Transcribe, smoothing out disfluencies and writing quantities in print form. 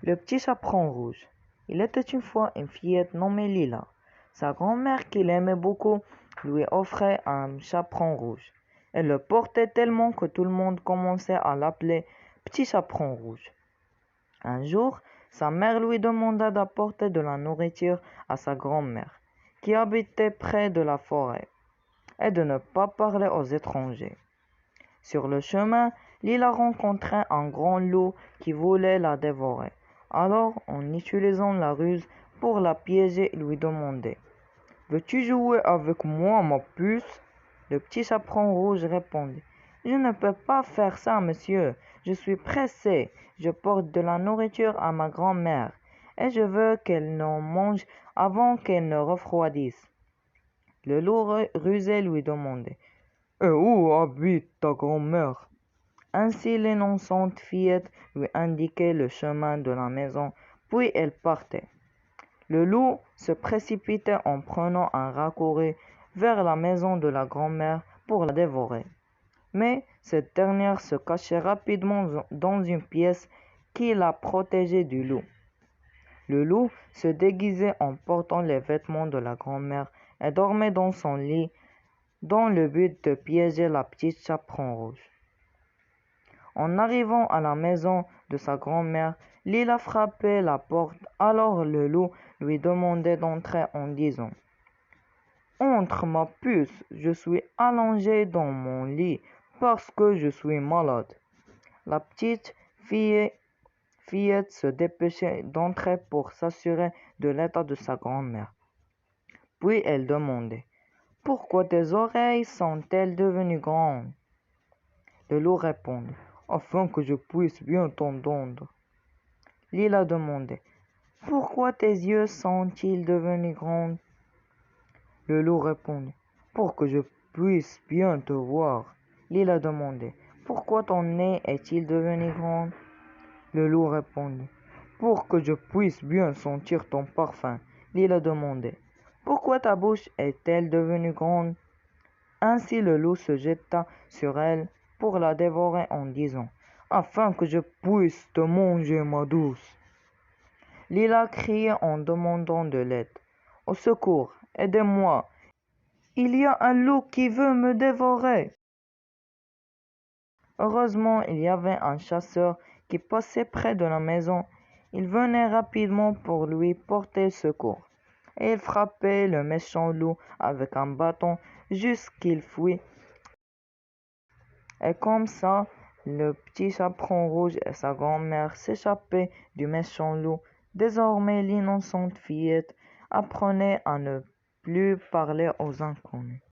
Le petit chaperon rouge. Il était une fois une fillette nommée Lila. Sa grand-mère, qui l'aimait beaucoup, lui offrait un chaperon rouge. Elle le portait tellement que tout le monde commençait à l'appeler Petit Chaperon Rouge. Un jour, sa mère lui demanda d'apporter de la nourriture à sa grand-mère, qui habitait près de la forêt, et de ne pas parler aux étrangers. Sur le chemin, Lila rencontrait un grand loup qui voulait la dévorer. Alors, en utilisant la ruse pour la piéger, il lui demandait: veux-tu jouer avec moi, ma puce? Le petit chaperon rouge répondit: je ne peux pas faire ça, monsieur. Je suis pressé. Je porte de la nourriture à ma grand-mère et je veux qu'elle n'en mange avant qu'elle ne refroidisse. Le loup rusé lui demandait: et où habite ta grand-mère? Ainsi l'innocente fillette lui indiquait le chemin de la maison, puis elle partait. Le loup se précipitait en prenant un raccourci vers la maison de la grand-mère pour la dévorer. Mais cette dernière se cachait rapidement dans une pièce qui la protégeait du loup. Le loup se déguisait en portant les vêtements de la grand-mère et dormait dans son lit dans le but de piéger la petite chaperon rouge. En arrivant à la maison de sa grand-mère, Lila frappait la porte. Alors le loup lui demandait d'entrer en disant: entre, ma puce, je suis allongé dans mon lit parce que je suis malade. La petite fillette se dépêchait d'entrer pour s'assurer de l'état de sa grand-mère. Puis elle demandait: pourquoi tes oreilles sont-elles devenues grandes? Le loup répondait: afin que je puisse bien t'entendre. Lila demandait: pourquoi tes yeux sont-ils devenus grands? Le loup répondait: pour que je puisse bien te voir. Lila demandait: pourquoi ton nez est-il devenu grand? Le loup répondait: pour que je puisse bien sentir ton parfum. Lila demandait: pourquoi ta bouche est-elle devenue grande? Ainsi le loup se jeta sur elle pour la dévorer en disant: afin que je puisse te manger, ma douce. Lila criait en demandant de l'aide: au secours, aidez-moi, il y a un loup qui veut me dévorer. Heureusement, il y avait un chasseur qui passait près de la maison. Il venait rapidement pour lui porter secours, et il frappait le méchant loup avec un bâton jusqu'il fuit. Et comme ça, le petit chaperon rouge et sa grand-mère s'échappaient du méchant loup. Désormais, l'innocente fillette apprenait à ne plus parler aux inconnus.